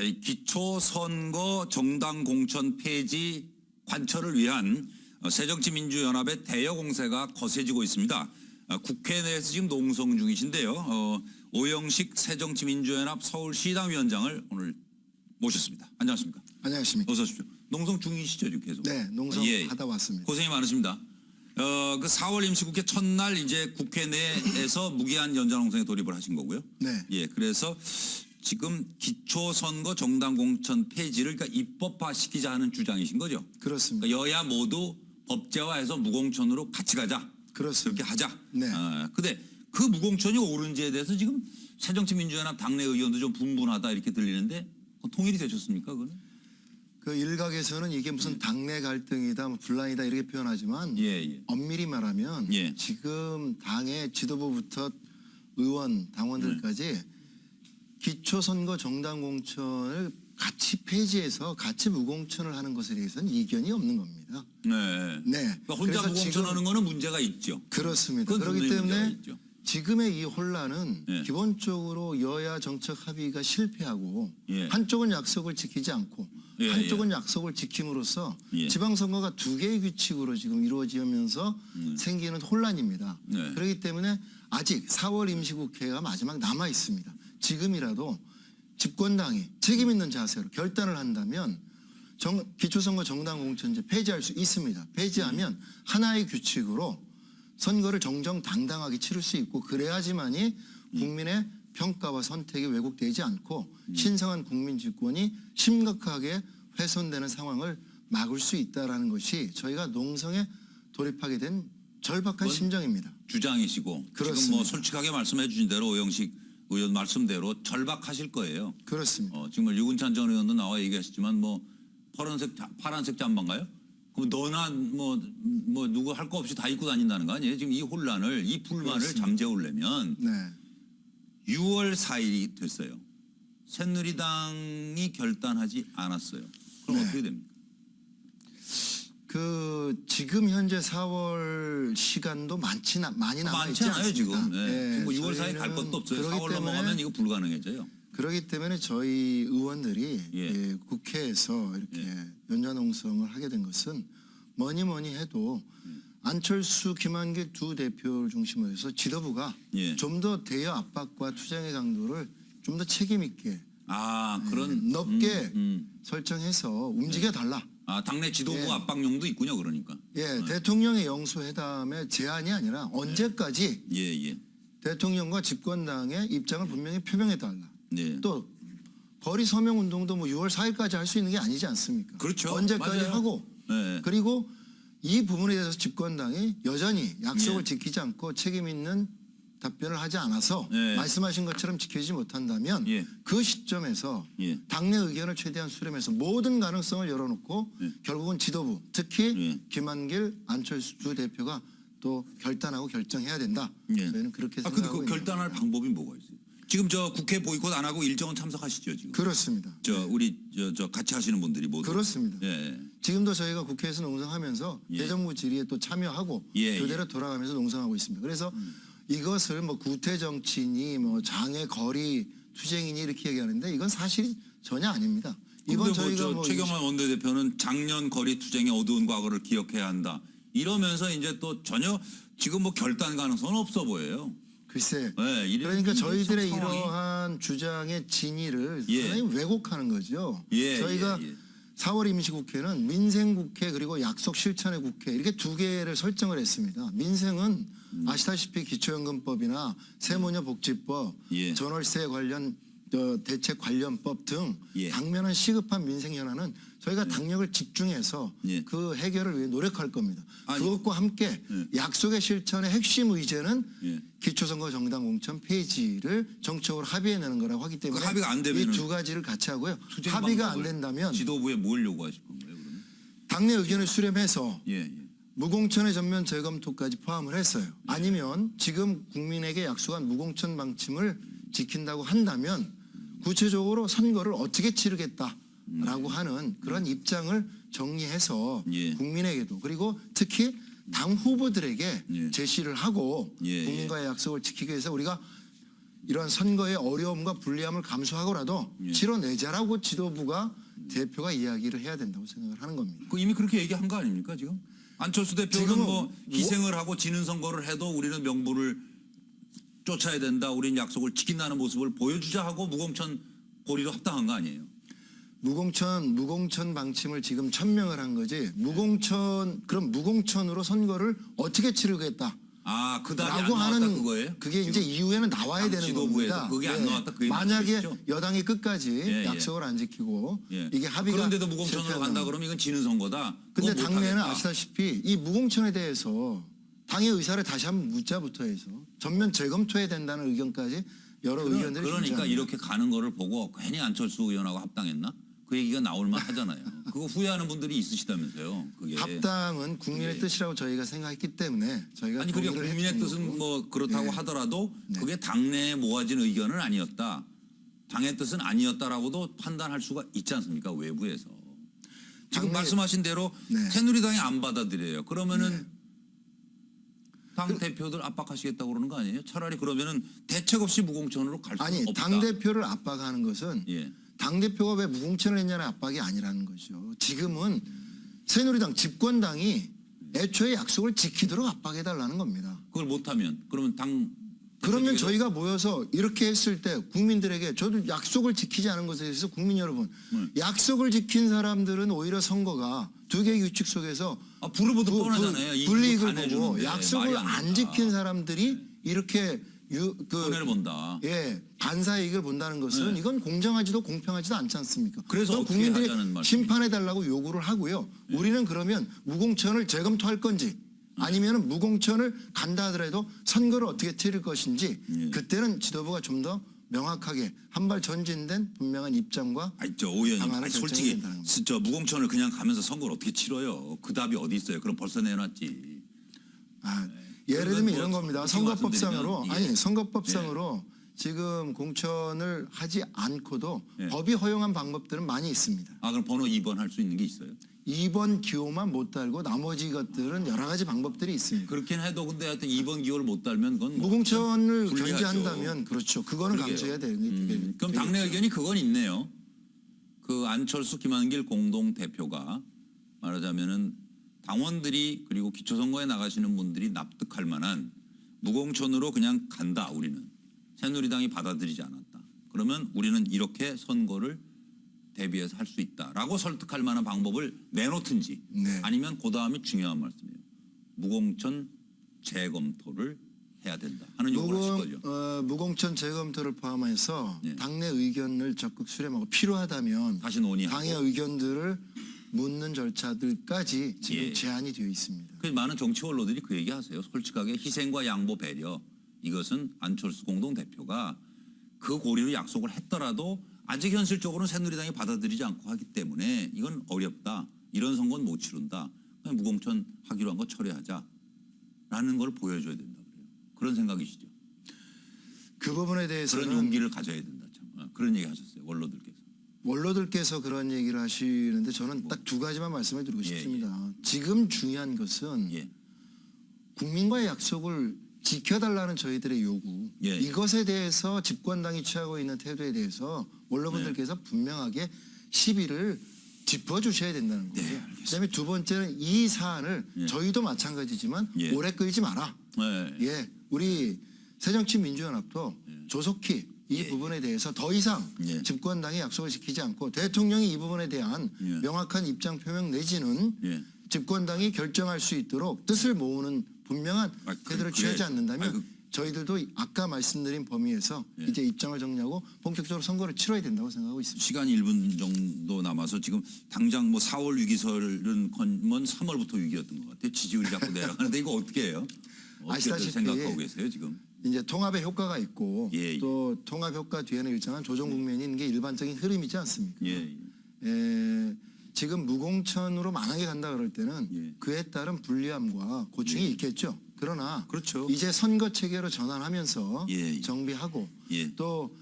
이 기초선거 정당 공천 폐지 관철을 위한 새정치민주연합의 대여 공세가 거세지고 있습니다. 국회 내에서 지금 농성 중이신데요. 오영식 새정치민주연합 서울시당위원장을 오늘 모셨습니다. 안녕하십니까? 안녕하십니까? 어서 오십시오. 농성 중이시죠, 지금 계속? 네, 농성하다 왔습니다. 고생이 많으십니다. 그 4월 임시국회 첫날 이제 국회 내에서 무기한 연장농성에 돌입을 하신 거고요. 네. 예, 그래서 지금 기초선거 정당 공천 폐지를 그러니까 입법화시키자 하는 주장이신 거죠? 그렇습니다. 그러니까 여야 모두 법제화해서 무공천으로 같이 가자. 그렇습니다. 그렇게 하자. 네. 근데 그 무공천이 옳은지에 대해서 지금 새정치민주연합 당내 의원도 좀 분분하다 이렇게 들리는데 통일이 되셨습니까, 그거는? 그 일각에서는 이게 무슨 당내 갈등이다, 뭐 분란이다 이렇게 표현하지만 엄밀히 말하면 지금 당의 지도부부터 의원, 당원들까지 기초선거 정당 공천을 같이 폐지해서 같이 무공천을 하는 것에 대해서는 이견이 없는 겁니다. 네. 그러니까 혼자 무공천하는 거는 문제가 있죠. 그렇습니다. 그렇기 때문에 지금의 이 혼란은 기본적으로 여야 정책 합의가 실패하고 한쪽은 약속을 지키지 않고 한쪽은 약속을 지킴으로써 지방선거가 두 개의 규칙으로 지금 이루어지면서 생기는 혼란입니다. 그렇기 때문에 아직 4월 임시국회가 마지막 남아 있습니다. 지금이라도 집권당이 책임 있는 자세로 결단을 한다면 기초선거 정당 공천제 폐지할 수 있습니다. 폐지하면 하나의 규칙으로 선거를 정정당당하게 치를 수 있고 그래야지만이 국민의 평가와 선택이 왜곡되지 않고 신성한 국민주권이 심각하게 훼손되는 상황을 막을 수 있다는 것이 저희가 농성에 돌입하게 된 절박한 심정입니다. 주장이시고 그렇습니다. 지금 뭐 솔직하게 말씀해 주신 대로 오영식 의원 말씀대로 절박하실 거예요. 그렇습니다. 지금 유근찬 전 의원도 나와 얘기하셨지만 뭐 파란색 잠바인가요? 그럼 너나 뭐 누구 할 거 없이 다 입고 다닌다는 거 아니에요? 지금 이 혼란을, 이 불만을 그렇습니다. 잠재우려면 6월 4일이 됐어요. 새누리당이 결단하지 않았어요. 그럼 어떻게 됩니까? 지금 현재 4월 시간도 많이 남아 있지 않습니다. 지금. 지금 뭐 6월 4일 갈 것도 없어요. 4월 넘어가면 이거 불가능해져요. 그렇기 때문에 저희 의원들이 국회에서 이렇게 연좌농성을 하게 된 것은 뭐니 해도 안철수, 김한길 두 대표를 중심으로 해서 지도부가 좀 더 대여 압박과 투쟁의 강도를 좀 더 책임 있게 그런 넓게 설정해서 움직여 달라. 당내 지도부 압박용도 있군요, 그러니까. 대통령의 영수회담의 제안이 아니라 언제까지 대통령과 집권당의 입장을 분명히 표명해 달라. 또 거리 서명 운동도 뭐 6월 4일까지 할 수 있는 게 아니지 않습니까? 그렇죠. 언제까지 맞아요. 하고 그리고 이 부분에 대해서 집권당이 여전히 약속을 지키지 않고 책임 있는 답변을 하지 않아서 말씀하신 것처럼 지키지 못한다면 그 시점에서 당내 의견을 최대한 수렴해서 모든 가능성을 열어놓고 결국은 지도부, 특히 김한길, 안철수 두 대표가 또 결단하고 결정해야 된다. 저희는 그렇게 생각하고 근데 그 결단할 방법이 뭐가 있어요? 지금 저 국회 보이콧 안 하고 일정은 참석하시죠, 지금? 그렇습니다. 우리 같이 하시는 분들이 모두. 그렇습니다. 지금도 저희가 국회에서 농성하면서 대정부 질의에 또 참여하고 교대로 돌아가면서 농성하고 있습니다. 그래서 이것을 뭐 구태 정치니 뭐 장애 거리 투쟁이니 이렇게 얘기하는데 이건 사실이 전혀 아닙니다. 이번 저희가 최경환 원내대표는 작년 거리 투쟁의 어두운 과거를 기억해야 한다. 이러면서 이제 또 전혀 지금 뭐 결단 가능성은 없어 보여요. 글쎄. 그러니까 저희들의 이러한 주장의 진위를 상당히 왜곡하는 거죠. 저희가 4월 임시국회는 민생국회 그리고 약속 실천의 국회 이렇게 두 개를 설정을 했습니다. 민생은 아시다시피 기초연금법이나 세무녀복지법, 전월세 관련 대책 관련법 등 당면한 시급한 민생 현안은 저희가 당력을 집중해서 그 해결을 위해 노력할 겁니다. 그것과 함께 약속의 실천의 핵심 의제는 기초선거 정당 공천 폐지를 정책으로 합의해내는 거라고 하기 때문에 합의가 안 되면 이 두 가지를 같이 하고요. 합의가 안 된다면 지도부에 뭘 요구하실 건가요? 그러면? 당내 의견을 수렴해서 무공천의 전면 재검토까지 포함을 했어요. 아니면 지금 국민에게 약속한 무공천 방침을 지킨다고 한다면 구체적으로 선거를 어떻게 치르겠다라고 하는 그런 입장을 정리해서 국민에게도 그리고 특히 당 후보들에게 제시를 하고 국민과의 약속을 지키기 위해서 우리가 이런 선거의 어려움과 불리함을 감수하고라도 치러내자라고 지도부가 대표가 이야기를 해야 된다고 생각을 하는 겁니다. 그 이미 그렇게 얘기한 거 아닙니까 지금? 안철수 대표는 지금은 뭐 희생을 하고 지는 선거를 해도 우리는 명분을 쫓아야 된다. 우리는 약속을 지킨다는 모습을 보여주자 하고 무공천 고리로 합당한 거 아니에요? 무공천 방침을 지금 천명을 한 거지. 그럼 무공천으로 선거를 어떻게 치르겠다? 아, 그 답이 안 라고 나왔다 하는 그거예요? 그게 이제 이후에는 나와야 되는 지도부에서 겁니다. 그게 안 나왔다 그 얘기 만약에 맞으시죠? 여당이 끝까지 예. 약속을 안 지키고 예. 이게 합의가 그런데도 무공천으로 실패한다면. 간다 그러면 이건 지는 선거다. 근데 그거 당내는 못하겠다. 아시다시피 이 무공천에 대해서 당의 의사를 다시 한번 묻자부터 해서 전면 재검토해야 된다는 의견까지 여러 의견들이 그러니까 존재합니다. 이렇게 가는 거를 보고 괜히 안철수 의원하고 합당했나? 그 얘기가 나올만 하잖아요. 그거 후회하는 분들이 있으시다면서요. 그게. 합당은 국민의 뜻이라고 저희가 생각했기 때문에 저희가 아니 그러니까 동의를 국민의 했던 뜻은 거고. 뭐 그렇다고 네. 하더라도 그게 당내에 모아진 의견은 아니었다. 당의 뜻은 아니었다라고도 판단할 수가 있지 않습니까? 외부에서. 지금 당내- 말씀하신 대로 네. 새누리당이 안 받아들여요. 그러면은 당 대표들 압박하시겠다고 그러는 거 아니에요? 차라리 그러면은 대책 없이 무공천으로 갈 수는 아니 없다. 당 대표를 압박하는 것은 예. 당 대표가 왜 무공천을 했냐는 압박이 아니라는 거죠. 지금은 새누리당 집권당이 애초에 약속을 지키도록 압박해달라는 겁니다. 그걸 못하면 그러면 당 그러면 대표직에서 저희가 모여서 이렇게 했을 때 국민들에게 저도 약속을 지키지 않은 것에 대해서 국민 여러분 약속을 지킨 사람들은 오히려 선거가 두 개의 규칙 속에서 불로부터 뻔하잖아요. 이 불이익을 다 보고 내주는데 약속을 말이 안 된다. 지킨 사람들이 이렇게 손해를 본다. 예, 반사이익을 본다는 것은 네. 이건 공정하지도 공평하지도 않지 않습니까? 그래서 그럼 어떻게 국민들이 하자는 말씀이에요? 심판해달라고 요구를 하고요. 우리는 그러면 무공천을 재검토할 건지 아니면 무공천을 간다 하더라도 선거를 어떻게 치를 것인지 그때는 지도부가 좀 더 명확하게 한 발 전진된 분명한 입장과 아니 저 의원님, 방안을 아니, 솔직히 결정해야 된다는 겁니다. 저 무공천을 그냥 가면서 선거를 어떻게 치러요? 그 답이 어디 있어요? 그럼 벌써 내놨지. 예를 그건 들면 뭐 이런 겁니다. 솔직히 선거법상으로 말씀드리면 이게- 선거법상으로 지금 공천을 하지 않고도 예. 법이 허용한 방법들은 많이 있습니다. 아 그럼 번호 2번 할 수 있는 게 있어요? 2번 기호만 못 달고 나머지 것들은 여러 가지 방법들이 있습니다. 그렇긴 해도 근데 하여튼 2번 기호를 못 달면 그건 뭐 무공천을 불리하죠. 견제한다면 그렇죠. 그거는 그러게요. 감수해야 되는 그럼 당내 의견이 그건 있네요. 그 안철수 김한길 공동 대표가 말하자면은 당원들이 그리고 기초선거에 나가시는 분들이 납득할 만한 무공천으로 그냥 간다 우리는. 새누리당이 받아들이지 않았다. 그러면 우리는 이렇게 선거를 대비해서 할 수 있다라고 설득할 만한 방법을 내놓든지 네. 아니면 그 다음이 중요한 말씀이에요. 무공천 재검토를 해야 된다 하는 요구를 하실 거죠. 무공천 재검토를 포함해서 예. 당내 의견을 적극 수렴하고 필요하다면 다시 논의하고. 당의 의견들을 묻는 절차들까지 지금 예. 제한이 되어 있습니다. 그 많은 정치 원로들이 그 얘기하세요. 솔직하게 희생과 양보 배려 이것은 안철수 공동 대표가 그 고리로 약속을 했더라도 아직 현실적으로는 새누리당이 받아들이지 않고 하기 때문에 이건 어렵다. 이런 선거는 못 치른다. 그냥 무공천 하기로 한 거 철회하자라는 걸 보여줘야 된다 그래요. 그런 생각이시죠. 그 부분에 그런 대해서는 용기를 가져야 된다. 참. 그런 얘기 하셨어요. 원로들께서 그런 얘기를 하시는데 저는 딱 두 가지만 말씀을 드리고 싶습니다. 지금 중요한 것은 예. 국민과의 약속을 지켜달라는 저희들의 요구 예. 이것에 대해서 집권당이 취하고 있는 태도에 대해서 원로분들께서 분명하게 시비를 짚어주셔야 된다는 거예요. 네, 알겠습니다. 그다음에 두 번째는 이 사안을 예. 저희도 마찬가지지만 예. 오래 끌지 마라. 네. 예, 우리 새정치민주연합도 조속히 이 부분에 대해서 더 이상 예. 집권당이 약속을 지키지 않고 대통령이 이 부분에 대한 예. 명확한 입장 표명 내지는 예. 집권당이 결정할 수 있도록 뜻을 모으는 분명한 태도를 취하지 않는다면 저희들도 아까 말씀드린 범위에서 예. 이제 입장을 정리하고 본격적으로 선거를 치러야 된다고 생각하고 있습니다. 시간이 1분 정도 남아서 지금 당장 뭐 4월 위기설은 건면 3월부터 위기였던 것 같아요. 지지율이 자꾸 내려가는데 이거 어떻게 해요? 어떻게 아시다시피 생각하고 계세요 지금? 이제 통합의 효과가 있고 예, 예. 또 통합 효과 뒤에는 일정한 조정 국면이 있는 게 일반적인 흐름이지 않습니까? 예. 지금 무공천으로 만약에 간다 그럴 때는 예. 그에 따른 불리함과 고충이 있겠죠. 그러나 그렇죠. 이제 선거 체계로 전환하면서 예, 예. 정비하고 예. 또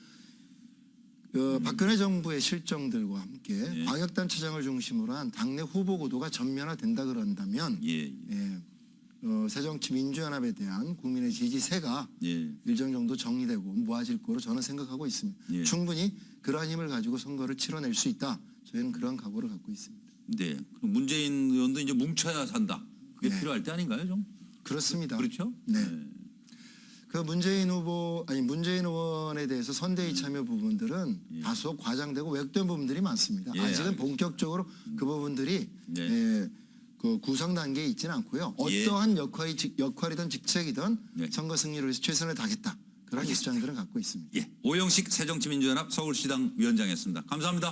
박근혜 정부의 실정들과 함께 예. 광역단체장을 중심으로 한 당내 후보 구도가 전면화된다 그런다면 예. 새정치민주연합에 대한 국민의 지지세가 예. 일정 정도 정리되고 모아질 거로 저는 생각하고 있습니다. 예. 충분히 그러한 힘을 가지고 선거를 치러낼 수 있다. 저희는 그런 각오를 갖고 있습니다. 네. 그럼 문재인 의원도 이제 뭉쳐야 산다. 그게 네. 필요할 때 아닌가요, 좀? 그렇습니다. 그렇죠? 네. 그 문재인 의원에 대해서 선대위 참여 부분들은 다소 과장되고 왜곡된 부분들이 많습니다. 예, 아직은 알겠습니다. 본격적으로 그 부분들이 네. 그 구성 단계에 있지는 않고요. 예. 어떠한 역할이든 직책이든 네. 선거 승리를 위해서 최선을 다하겠다. 그런 알겠습니다. 입장들은 갖고 있습니다. 예. 오영식 새정치민주연합 서울시당 위원장이었습니다. 감사합니다.